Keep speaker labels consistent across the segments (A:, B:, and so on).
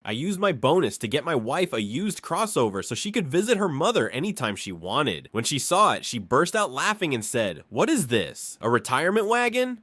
A: I used my bonus to get my wife a used crossover so she could visit her mother anytime she wanted. When she saw it, she burst out laughing and said, "What is this? A retirement wagon?"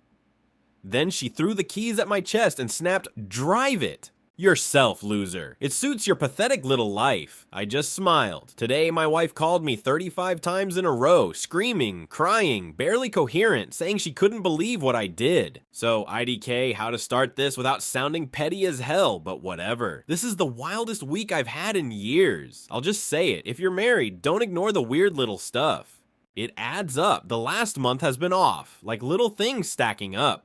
A: Then she threw the keys at my chest and snapped, "Drive it!" Yourself, loser. It suits your pathetic little life. I just smiled. Today, my wife called me 35 times in a row, screaming, crying, barely coherent, saying she couldn't believe what I did. So, IDK, how to start this without sounding petty as hell, but whatever. This is the wildest week I've had in years. I'll just say it. If you're married, don't ignore the weird little stuff. It adds up. The last month has been off, like little things stacking up.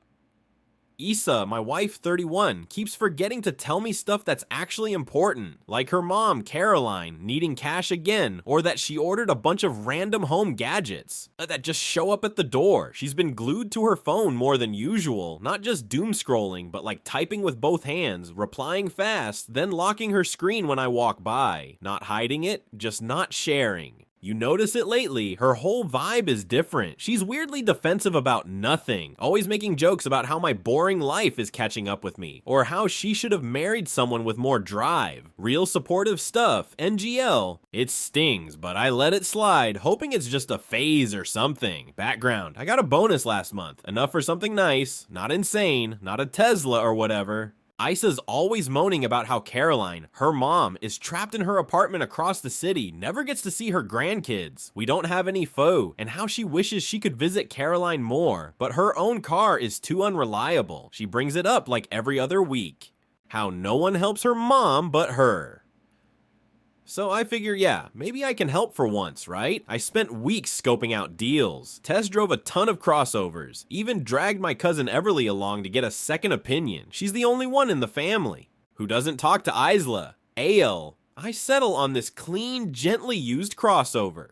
A: Isa, my wife 31, keeps forgetting to tell me stuff that's actually important, like her mom, Caroline, needing cash again, or that she ordered a bunch of random home gadgets that just show up at the door. She's been glued to her phone more than usual, not just doom scrolling, but like typing with both hands, replying fast, then locking her screen when I walk by. Not hiding it, just not sharing. You notice it lately, her whole vibe is different. She's weirdly defensive about nothing, always making jokes about how my boring life is catching up with me, or how she should have married someone with more drive. Real supportive stuff, NGL. It stings, but I let it slide, hoping it's just a phase or something. Background, I got a bonus last month, enough for something nice, not insane, not a Tesla or whatever. Isa's always moaning about how Caroline, her mom, is trapped in her apartment across the city, never gets to see her grandkids. We don't have any foe, and how she wishes she could visit Caroline more, but her own car is too unreliable. She brings it up like every other week. How no one helps her mom but her. So I figure, yeah, maybe I can help for once, right? I spent weeks scoping out deals, test drove a ton of crossovers, even dragged my cousin Everly along to get a second opinion. She's the only one in the family. Who doesn't talk to Isla? Ale. I settle on this clean, gently used crossover.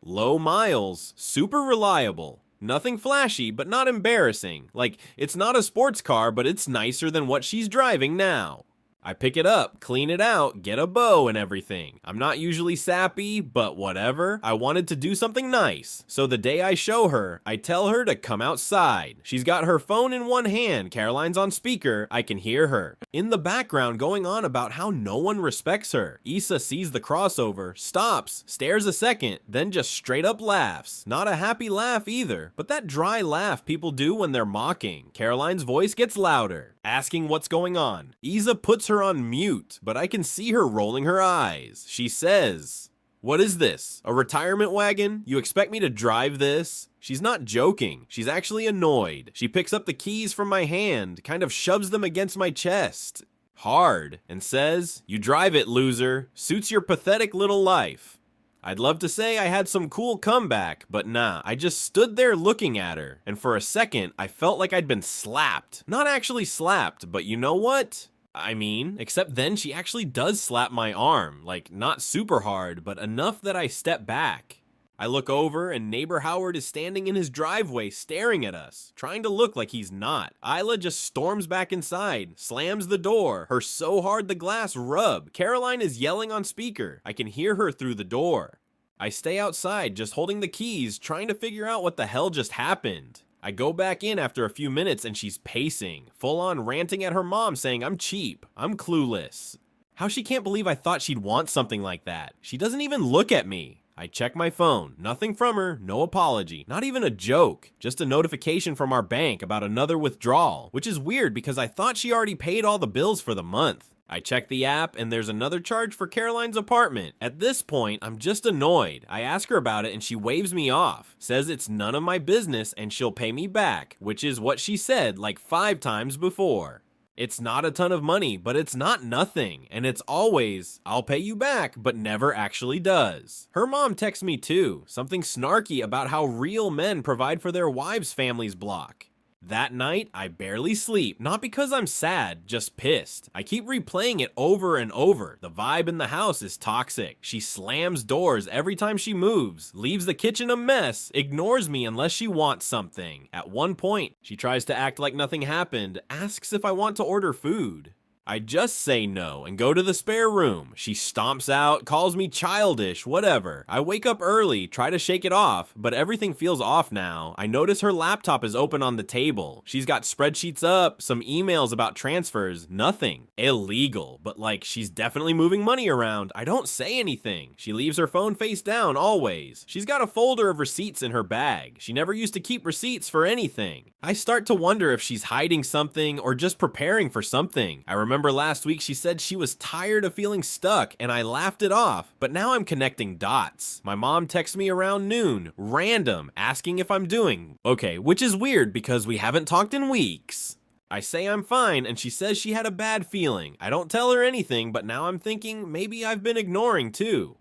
A: Low miles, super reliable. Nothing flashy, but not embarrassing. Like, it's not a sports car, but it's nicer than what she's driving now. I pick it up, clean it out, get a bow and everything. I'm not usually sappy, but whatever. I wanted to do something nice. So the day I show her, I tell her to come outside. She's got her phone in one hand, Caroline's on speaker, I can hear her. In the background going on about how no one respects her. Isa sees the crossover, stops, stares a second, then just straight up laughs. Not a happy laugh either, but that dry laugh people do when they're mocking. Caroline's voice gets louder, asking what's going on. Isa puts her on mute, but I can see her rolling her eyes. She says, "What is this? A retirement wagon? You expect me to drive this?" She's not joking. She's actually annoyed. She picks up the keys from my hand, kind of shoves them against my chest, hard, and says, "You drive it, loser. Suits your pathetic little life." I'd love to say I had some cool comeback, but nah, I just stood there looking at her, and for a second, I felt like I'd been slapped. Not actually slapped, but you know what? I mean, except then she actually does slap my arm, like not super hard, but enough that I step back. I look over and neighbor Howard is standing in his driveway staring at us, trying to look like he's not. Isla just storms back inside, slams the door, her so hard the glass rub. Caroline is yelling on speaker. I can hear her through the door. I stay outside just holding the keys, trying to figure out what the hell just happened. I go back in after a few minutes and she's pacing, full on ranting at her mom saying I'm cheap, I'm clueless. How she can't believe I thought she'd want something like that. She doesn't even look at me. I check my phone, nothing from her, no apology, not even a joke, just a notification from our bank about another withdrawal, which is weird because I thought she already paid all the bills for the month. I check the app and there's another charge for Caroline's apartment. At this point, I'm just annoyed. I ask her about it and she waves me off, says it's none of my business and she'll pay me back, which is what she said like 5 times before. It's not a ton of money, but it's not nothing, and it's always, "I'll pay you back," but never actually does. Her mom texts me too, something snarky about how real men provide for their wives' families block. That night, I barely sleep, not because I'm sad, just pissed. I keep replaying it over and over. The vibe in the house is toxic. She slams doors every time she moves, leaves the kitchen a mess, ignores me unless she wants something. At one point, she tries to act like nothing happened, asks if I want to order food. I just say no and go to the spare room. She stomps out, calls me childish, whatever. I wake up early, try to shake it off, but everything feels off now. I notice her laptop is open on the table. She's got spreadsheets up, some emails about transfers, nothing. Illegal, but like she's definitely moving money around. I don't say anything. She leaves her phone face down always. She's got a folder of receipts in her bag. She never used to keep receipts for anything. I start to wonder if she's hiding something or just preparing for something. I remember last week she said she was tired of feeling stuck and I laughed it off, but now I'm connecting dots. My mom texts me around noon, random, asking if I'm doing okay, which is weird because we haven't talked in weeks. I say I'm fine and she says she had a bad feeling. I don't tell her anything, but now I'm thinking maybe I've been ignoring too.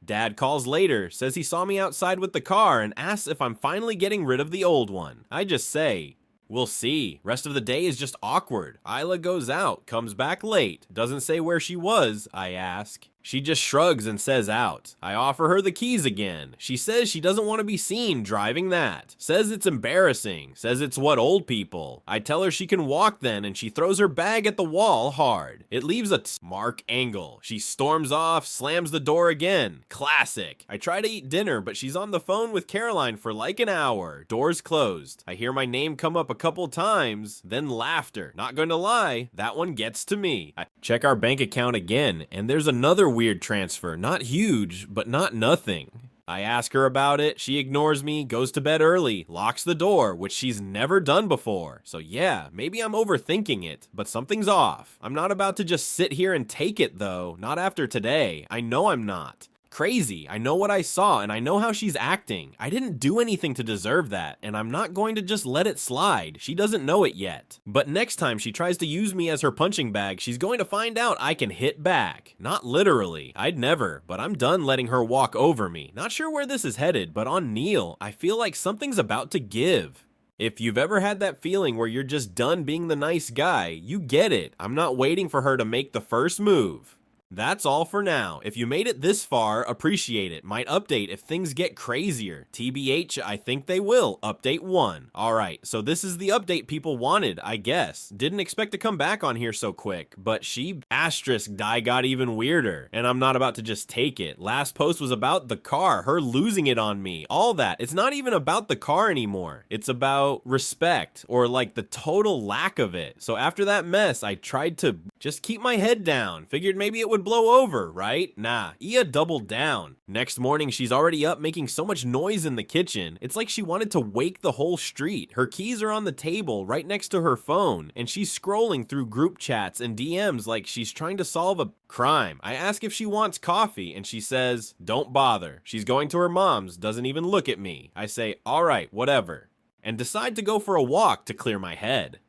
A: Dad calls later, says he saw me outside with the car and asks if I'm finally getting rid of the old one. I just say, we'll see. Rest of the day is just awkward. Isla goes out, comes back late, doesn't say where she was, I ask. She just shrugs and says out. I offer her the keys again. She says she doesn't want to be seen driving that. Says it's embarrassing. Says it's what old people. I tell her she can walk then and she throws her bag at the wall hard. It leaves a mark angle. She storms off, slams the door again. Classic. I try to eat dinner, but she's on the phone with Caroline for like an hour. Doors closed. I hear my name come up a couple times, then laughter. Not going to lie, that one gets to me. I check our bank account again, and there's another weird transfer. Not huge, but not nothing. I ask her about it, she ignores me, goes to bed early, locks the door, which she's never done before. So yeah, maybe I'm overthinking it, but something's off. I'm not about to just sit here and take it though, not after today. I know I'm not. Crazy. I know what I saw and I know how she's acting. I didn't do anything to deserve that, and I'm not going to just let it slide. She doesn't know it yet. But next time she tries to use me as her punching bag, she's going to find out I can hit back. Not literally. I'd never, but I'm done letting her walk over me. Not sure where this is headed, but on Neil, I feel like something's about to give. If you've ever had that feeling where you're just done being the nice guy, you get it. I'm not waiting for her to make the first move. That's all for now. If you made it this far, appreciate it. Might update if things get crazier. TBH, I think they will. Update 1. Alright, so this is the update people wanted, I guess. Didn't expect to come back on here so quick, but she asterisk die got even weirder, and I'm not about to just take it. Last post was about the car, her losing it on me, all that. It's not even about the car anymore. It's about respect, or like the total lack of it. So after that mess, I tried to just keep my head down. Figured maybe it would blow over, right? Nah, Ia doubled down. Next morning, she's already up making so much noise in the kitchen. It's like she wanted to wake the whole street. Her keys are on the table right next to her phone, and she's scrolling through group chats and DMs like she's trying to solve a crime. I ask if she wants coffee, and she says, don't bother. She's going to her mom's, doesn't even look at me. I say, all right, whatever, and decide to go for a walk to clear my head.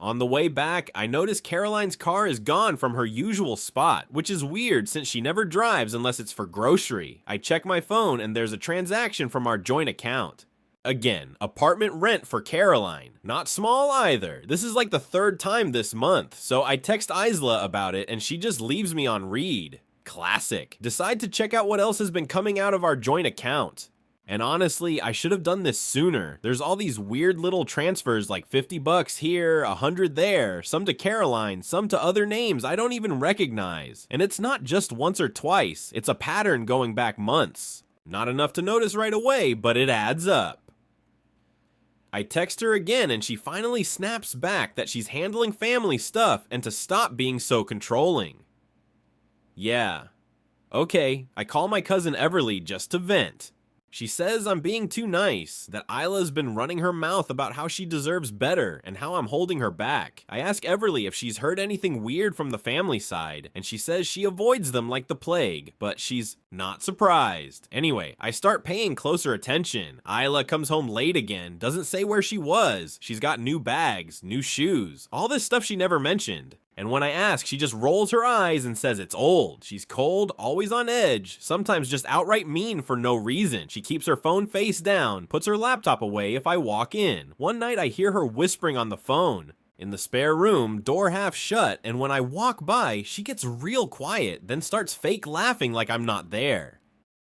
A: On the way back, I notice Caroline's car is gone from her usual spot, which is weird since she never drives unless it's for grocery. I check my phone and there's a transaction from our joint account. Again, apartment rent for Caroline. Not small either. This is like the 3rd time this month, so I text Isla about it and she just leaves me on read. Classic. Decide to check out what else has been coming out of our joint account. And honestly, I should have done this sooner. There's all these weird little transfers like $50 here, 100 there, some to Caroline, some to other names I don't even recognize. And it's not just once or twice, it's a pattern going back months. Not enough to notice right away, but it adds up. I text her again and she finally snaps back that she's handling family stuff and to stop being so controlling. Yeah. Okay, I call my cousin Everly just to vent. She says I'm being too nice, that Isla's been running her mouth about how she deserves better and how I'm holding her back. I ask Everly if she's heard anything weird from the family side, and she says she avoids them like the plague, but she's not surprised. Anyway, I start paying closer attention. Isla comes home late again, doesn't say where she was. She's got new bags, new shoes, all this stuff she never mentioned. And when I ask, she just rolls her eyes and says it's old. She's cold, always on edge, sometimes just outright mean for no reason. She keeps her phone face down, puts her laptop away if I walk in. One night I hear her whispering on the phone. In the spare room, door half shut, and when I walk by, she gets real quiet, then starts fake laughing like I'm not there.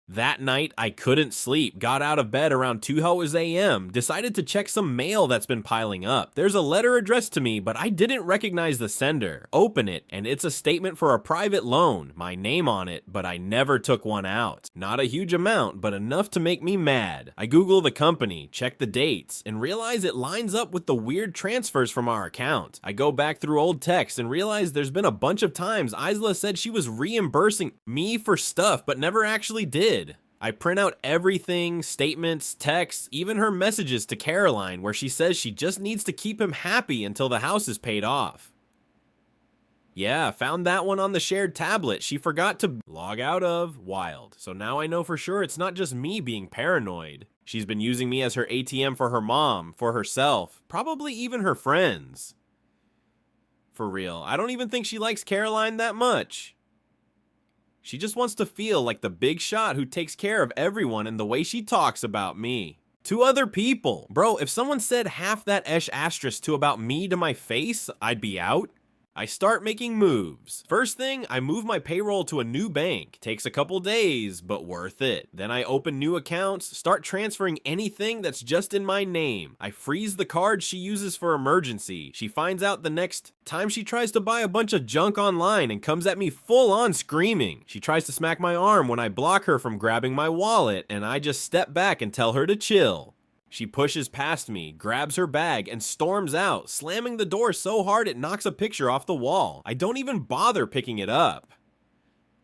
A: That night, I couldn't sleep, got out of bed around 2 a.m., decided to check some mail that's been piling up. There's a letter addressed to me, but I didn't recognize the sender. Open it, and it's a statement for a private loan, my name on it, but I never took one out. Not a huge amount, but enough to make me mad. I Google the company, check the dates, and realize it lines up with the weird transfers from our account. I go back through old texts and realize there's been a bunch of times Isla said she was reimbursing me for stuff, but never actually did. I print out everything, statements, texts, even her messages to Caroline where she says she just needs to keep him happy until the house is paid off. Yeah, found that one on the shared tablet she forgot to log out of. Wild. So now I know for sure it's not just me being paranoid. She's been using me as her ATM for her mom, for herself, probably even her friends. For real, I don't even think she likes Caroline that much. She just wants to feel like the big shot who takes care of everyone in the way she talks about me. To other people. Bro, if someone said half that asterisk to about me to my face, I'd be out. I start making moves. First thing, I move my payroll to a new bank. Takes a couple days, but worth it. Then I open new accounts, start transferring anything that's just in my name. I freeze the card she uses for emergency. She finds out the next time she tries to buy a bunch of junk online and comes at me full on screaming. She tries to smack my arm when I block her from grabbing my wallet, and I just step back and tell her to chill. She pushes past me, grabs her bag, and storms out, slamming the door so hard it knocks a picture off the wall. I don't even bother picking it up.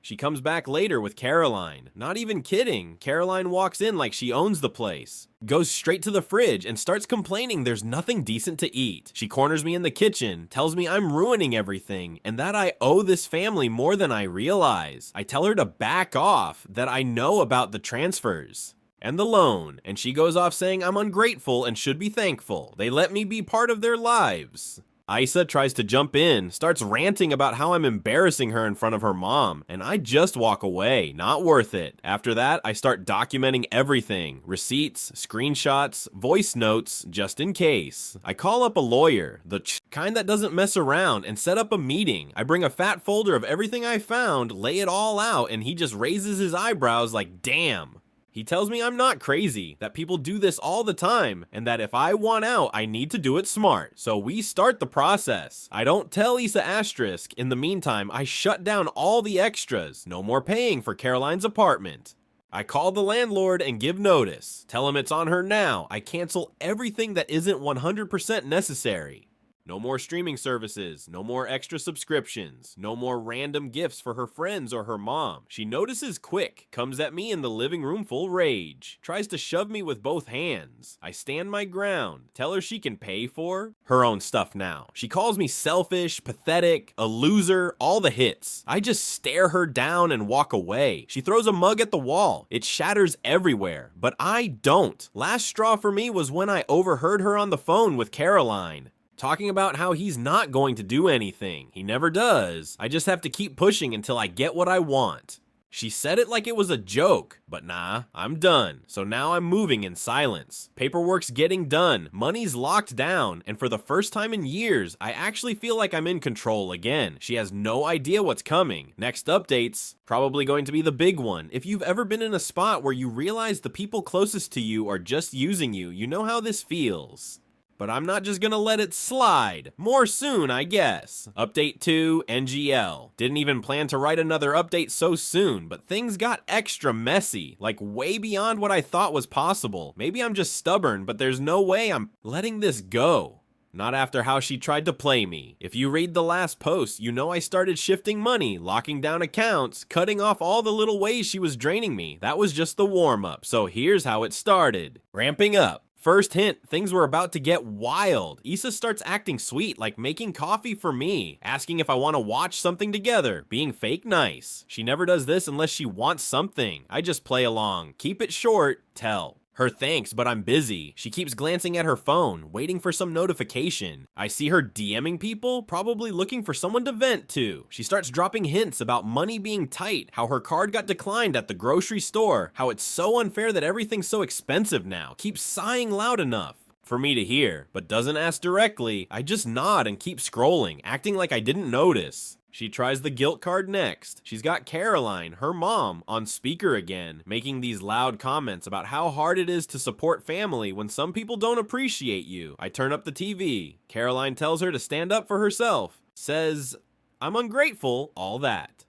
A: She comes back later with Caroline. Not even kidding. Caroline walks in like she owns the place. Goes straight to the fridge and starts complaining there's nothing decent to eat. She corners me in the kitchen, tells me I'm ruining everything, and that I owe this family more than I realize. I tell her to back off, that I know about the transfers and the loan, and she goes off saying I'm ungrateful and should be thankful. They let me be part of their lives. Isa tries to jump in, starts ranting about how I'm embarrassing her in front of her mom, and I just walk away, not worth it. After that, I start documenting everything, receipts, screenshots, voice notes, just in case. I call up a lawyer, the kind that doesn't mess around, and set up a meeting. I bring a fat folder of everything I found, lay it all out, and he just raises his eyebrows like, damn. He tells me I'm not crazy, that people do this all the time, and that if I want out, I need to do it smart. So we start the process. I don't tell Issa asterisk. In the meantime, I shut down all the extras. No more paying for Caroline's apartment. I call the landlord and give notice. Tell him it's on her now. I cancel everything that isn't 100% necessary. No more streaming services, no more extra subscriptions, no more random gifts for her friends or her mom. She notices quick, comes at me in the living room full rage, tries to shove me with both hands. I stand my ground, tell her she can pay for her own stuff now. She calls me selfish, pathetic, a loser, all the hits. I just stare her down and walk away. She throws a mug at the wall. It shatters everywhere, but I don't. Last straw for me was when I overheard her on the phone with Caroline, talking about how he's not going to do anything. He never does. I just have to keep pushing until I get what I want. She said it like it was a joke, but nah, I'm done. So now I'm moving in silence. Paperwork's getting done, money's locked down, and for the first time in years, I actually feel like I'm in control again. She has no idea what's coming. Next update's probably going to be the big one. If you've ever been in a spot where you realize the people closest to you are just using you, you know how this feels. But I'm not just gonna let it slide. More soon, I guess. Update 2, NGL. Didn't even plan to write another update so soon, but things got extra messy, like way beyond what I thought was possible. Maybe I'm just stubborn, but there's no way I'm letting this go. Not after how she tried to play me. If you read the last post, you know I started shifting money, locking down accounts, cutting off all the little ways she was draining me. That was just the warm-up, so here's how it started. Ramping up. First hint, things were about to get wild. Issa starts acting sweet, like making coffee for me, asking if I want to watch something together, being fake nice. She never does this unless she wants something. I just play along. Keep it short, tell her thanks, but I'm busy. She keeps glancing at her phone, waiting for some notification. I see her DMing people, probably looking for someone to vent to. She starts dropping hints about money being tight, how her card got declined at the grocery store, how it's so unfair that everything's so expensive now. Keeps sighing loud enough for me to hear, but doesn't ask directly. I just nod and keep scrolling, acting like I didn't notice. She tries the guilt card next. She's got Caroline, her mom, on speaker again, making these loud comments about how hard it is to support family when some people don't appreciate you. I turn up the TV. Caroline tells her to stand up for herself. Says, I'm ungrateful, all that.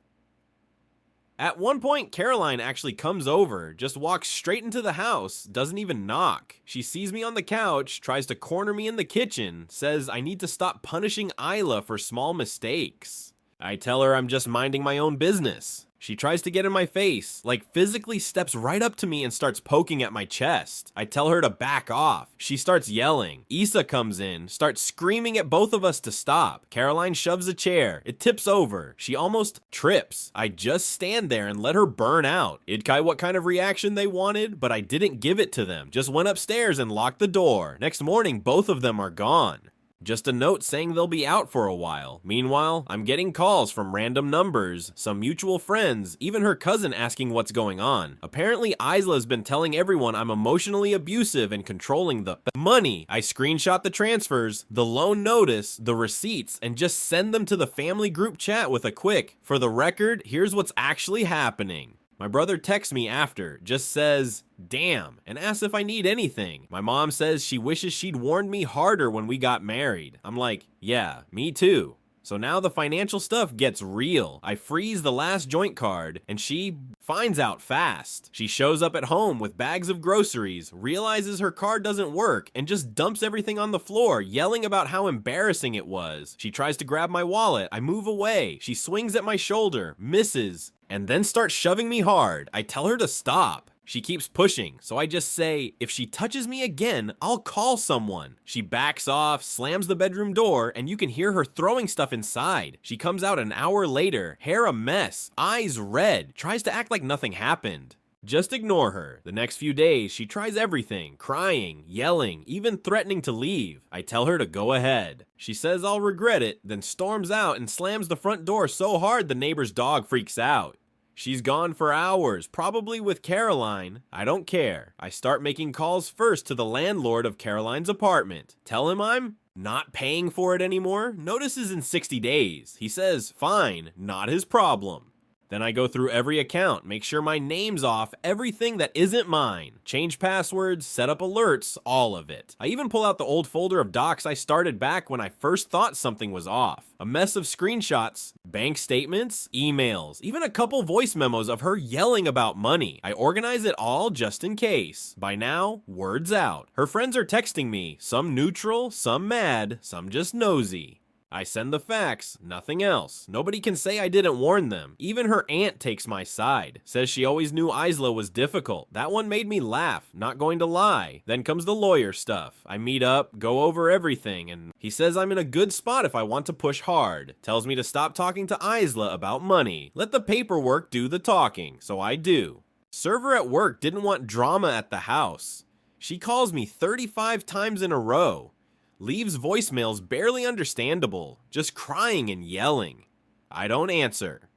A: At one point, Caroline actually comes over, just walks straight into the house, doesn't even knock. She sees me on the couch, tries to corner me in the kitchen, says I need to stop punishing Isla for small mistakes. I tell her I'm just minding my own business. She tries to get in my face, like physically steps right up to me and starts poking at my chest. I tell her to back off. She starts yelling. Issa comes in, starts screaming at both of us to stop. Caroline shoves a chair. It tips over. She almost trips. I just stand there and let her burn out. Idkai what kind of reaction they wanted, but I didn't give it to them. Just went upstairs and locked the door. Next morning, both of them are gone. Just a note saying they'll be out for a while. Meanwhile, I'm getting calls from random numbers, some mutual friends, even her cousin asking what's going on. Apparently, Isla's been telling everyone I'm emotionally abusive and controlling the money. I screenshot the transfers, the loan notice, the receipts, and just send them to the family group chat with a quick, for the record, here's what's actually happening. My brother texts me after, just says, damn, and asks if I need anything. My mom says she wishes she'd warned me harder when we got married. I'm like, yeah, me too. So now the financial stuff gets real. I freeze the last joint card, and she finds out fast. She shows up at home with bags of groceries, realizes her card doesn't work, and just dumps everything on the floor, yelling about how embarrassing it was. She tries to grab my wallet. I move away. She swings at my shoulder, misses, and then starts shoving me hard. I tell her to stop. She keeps pushing, so I just say, if she touches me again, I'll call someone. She backs off, slams the bedroom door, and you can hear her throwing stuff inside. She comes out an hour later, hair a mess, eyes red, tries to act like nothing happened. Just ignore her. The next few days, she tries everything, crying, yelling, even threatening to leave. I tell her to go ahead. She says I'll regret it, then storms out and slams the front door so hard the neighbor's dog freaks out. She's gone for hours, probably with Caroline. I don't care. I start making calls first to the landlord of Caroline's apartment. Tell him I'm not paying for it anymore. Notices in 60 days. He says, fine, not his problem. Then I go through every account, make sure my name's off everything that isn't mine. Change passwords, set up alerts, all of it. I even pull out the old folder of docs I started back when I first thought something was off. A mess of screenshots, bank statements, emails, even a couple voice memos of her yelling about money. I organize it all just in case. By now, word's out. Her friends are texting me, some neutral, some mad, some just nosy. I send the facts, nothing else. Nobody can say I didn't warn them. Even her aunt takes my side. Says she always knew Isla was difficult. That one made me laugh, not going to lie. Then comes the lawyer stuff. I meet up, go over everything, and he says I'm in a good spot if I want to push hard. Tells me to stop talking to Isla about money. Let the paperwork do the talking, so I do. Server at work didn't want drama at the house. She calls me 35 times in a row. Leaves voicemails barely understandable, just crying and yelling. I don't answer.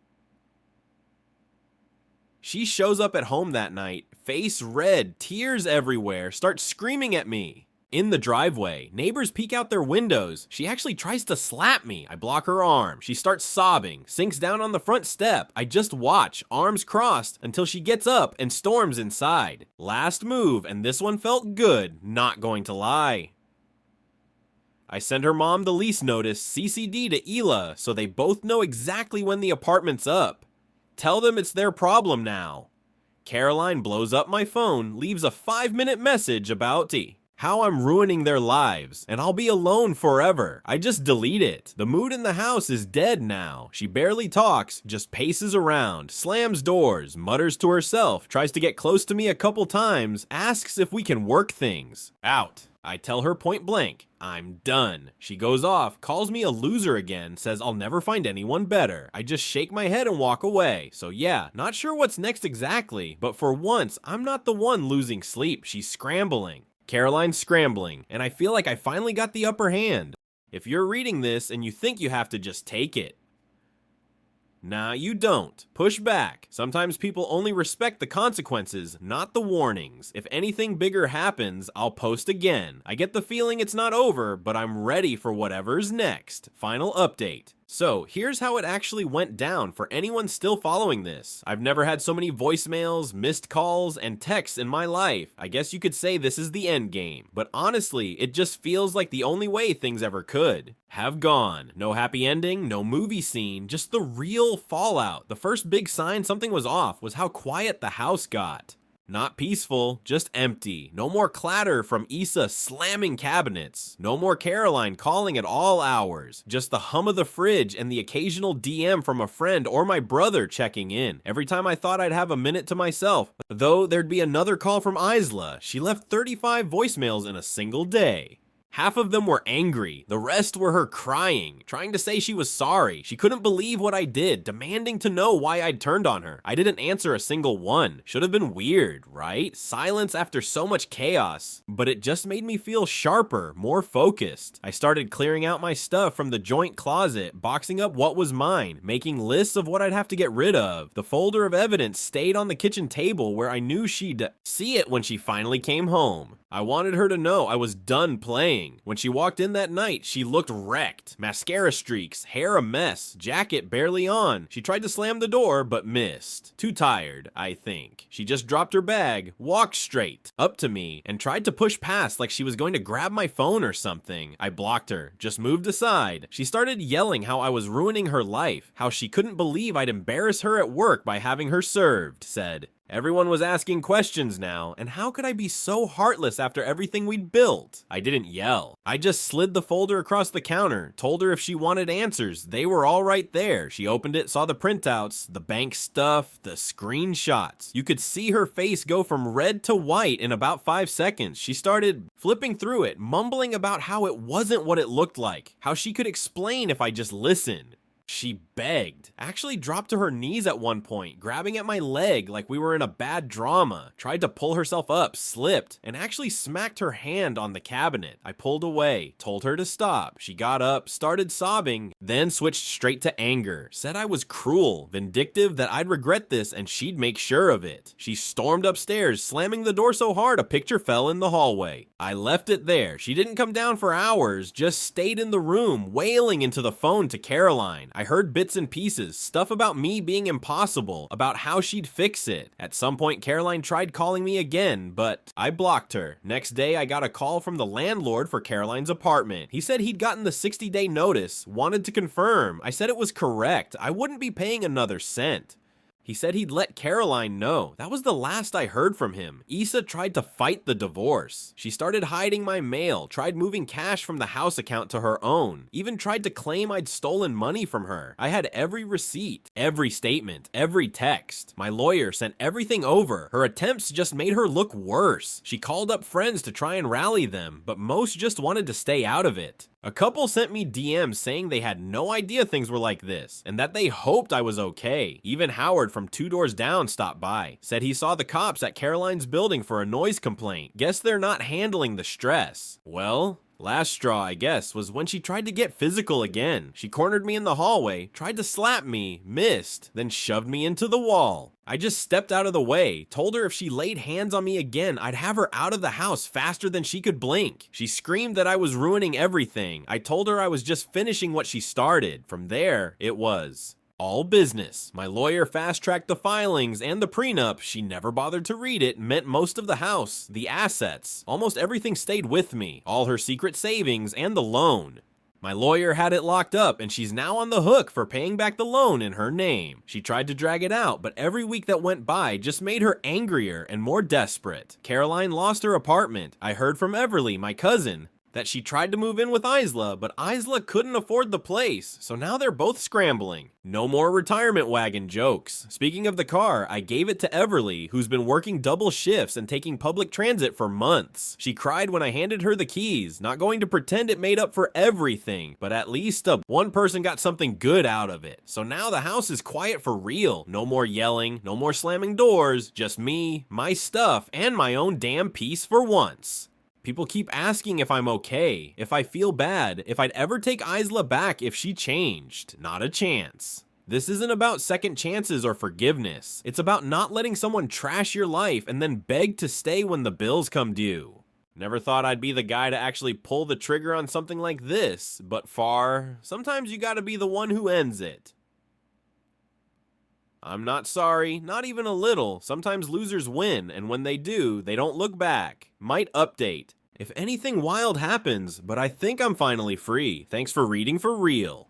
A: She shows up at home that night, face red, tears everywhere, starts screaming at me. In the driveway, neighbors peek out their windows. She actually tries to slap me. I block her arm. She starts sobbing, sinks down on the front step. I just watch, arms crossed, until she gets up and storms inside. Last move, and this one felt good, not going to lie. I send her mom the lease notice CCD to Hila so they both know exactly when the apartment's up. Tell them it's their problem now. Caroline blows up my phone, leaves a 5-minute message about how I'm ruining their lives, and I'll be alone forever. I just delete it. The mood in the house is dead now. She barely talks, just paces around, slams doors, mutters to herself, tries to get close to me a couple times, asks if we can work things. Out. I tell her point blank, I'm done. She goes off, calls me a loser again, says I'll never find anyone better. I just shake my head and walk away. So yeah, not sure what's next exactly, but for once, I'm not the one losing sleep. She's scrambling. Caroline's scrambling, and I feel like I finally got the upper hand. If you're reading this and you think you have to just take it, nah, you don't. Push back. Sometimes people only respect the consequences, not the warnings. If anything bigger happens, I'll post again. I get the feeling it's not over, but I'm ready for whatever's next. Final update. So here's how it actually went down for anyone still following this. I've never had so many voicemails, missed calls, and texts in my life. I guess you could say this is the end game. But honestly, it just feels like the only way things ever could have gone. No happy ending, no movie scene, just the real fallout. The first big sign something was off was how quiet the house got. Not peaceful, just empty. No more clatter from Issa slamming cabinets. No more Caroline calling at all hours. Just the hum of the fridge and the occasional DM from a friend or my brother checking in. Every time I thought I'd have a minute to myself. Though there'd be another call from Isla. She left 35 voicemails in a single day. Half of them were angry, the rest were her crying, trying to say she was sorry. She couldn't believe what I did, demanding to know why I'd turned on her. I didn't answer a single one. Should have been weird, right? Silence after so much chaos. But it just made me feel sharper, more focused. I started clearing out my stuff from the joint closet, boxing up what was mine, making lists of what I'd have to get rid of. The folder of evidence stayed on the kitchen table where I knew she'd see it when she finally came home. I wanted her to know I was done playing. When she walked in that night, she looked wrecked. Mascara streaks, hair a mess, jacket barely on. She tried to slam the door, but missed. Too tired, I think. She just dropped her bag, walked straight up to me, and tried to push past like she was going to grab my phone or something. I blocked her, just moved aside. She started yelling how I was ruining her life, how she couldn't believe I'd embarrass her at work by having her served, said. Everyone was asking questions now, and how could I be so heartless after everything we'd built? I didn't yell. I just slid the folder across the counter, told her if she wanted answers, they were all right there. She opened it, saw the printouts, the bank stuff, the screenshots. You could see her face go from red to white in about 5 seconds. She started flipping through it, mumbling about how it wasn't what it looked like, how she could explain if I just listened. She begged, actually dropped to her knees at one point, grabbing at my leg like we were in a bad drama, tried to pull herself up, slipped, and actually smacked her hand on the cabinet. I pulled away, told her to stop. She got up, started sobbing, then switched straight to anger, said I was cruel, vindictive, that I'd regret this and she'd make sure of it. She stormed upstairs, slamming the door so hard a picture fell in the hallway. I left it there. She didn't come down for hours, just stayed in the room, wailing into the phone to Caroline. I heard bits and pieces, stuff about me being impossible, about how she'd fix it. At some point, Caroline tried calling me again, but I blocked her. Next day, I got a call from the landlord for Caroline's apartment. He said he'd gotten the 60-day notice, wanted to confirm. I said it was correct. I wouldn't be paying another cent. He said he'd let Caroline know. That was the last I heard from him. Issa tried to fight the divorce. She started hiding my mail, tried moving cash from the house account to her own, even tried to claim I'd stolen money from her. I had every receipt, every statement, every text. My lawyer sent everything over. Her attempts just made her look worse. She called up friends to try and rally them, but most just wanted to stay out of it. A couple sent me DMs saying they had no idea things were like this, and that they hoped I was okay. Even Howard from 2 doors down stopped by, said he saw the cops at Caroline's building for a noise complaint. Guess they're not handling the stress. Well, last straw, I guess, was when she tried to get physical again. She cornered me in the hallway, tried to slap me, missed, then shoved me into the wall. I just stepped out of the way, told her if she laid hands on me again, I'd have her out of the house faster than she could blink. She screamed that I was ruining everything. I told her I was just finishing what she started. From there, it was all business. My lawyer fast-tracked the filings and the prenup. She never bothered to read it. Meant most of the house, the assets, almost everything stayed with me. All her secret savings and the loan. My lawyer had it locked up and she's now on the hook for paying back the loan in her name. She tried to drag it out, but every week that went by just made her angrier and more desperate. Caroline lost her apartment. I heard from Everly, my cousin, that she tried to move in with Isla, but Isla couldn't afford the place, so now they're both scrambling. No more retirement wagon jokes. Speaking of the car, I gave it to Everly, who's been working double shifts and taking public transit for months. She cried when I handed her the keys, not going to pretend it made up for everything, but at least one person got something good out of it. So now the house is quiet for real. No more yelling, no more slamming doors, just me, my stuff, and my own damn peace for once. People keep asking if I'm okay, if I feel bad, if I'd ever take Isla back if she changed. Not a chance. This isn't about second chances or forgiveness. It's about not letting someone trash your life and then beg to stay when the bills come due. Never thought I'd be the guy to actually pull the trigger on something like this, but Far, sometimes you gotta be the one who ends it. I'm not sorry, not even a little. Sometimes losers win, and when they do, they don't look back. Might update if anything wild happens, but I think I'm finally free. Thanks for reading for real.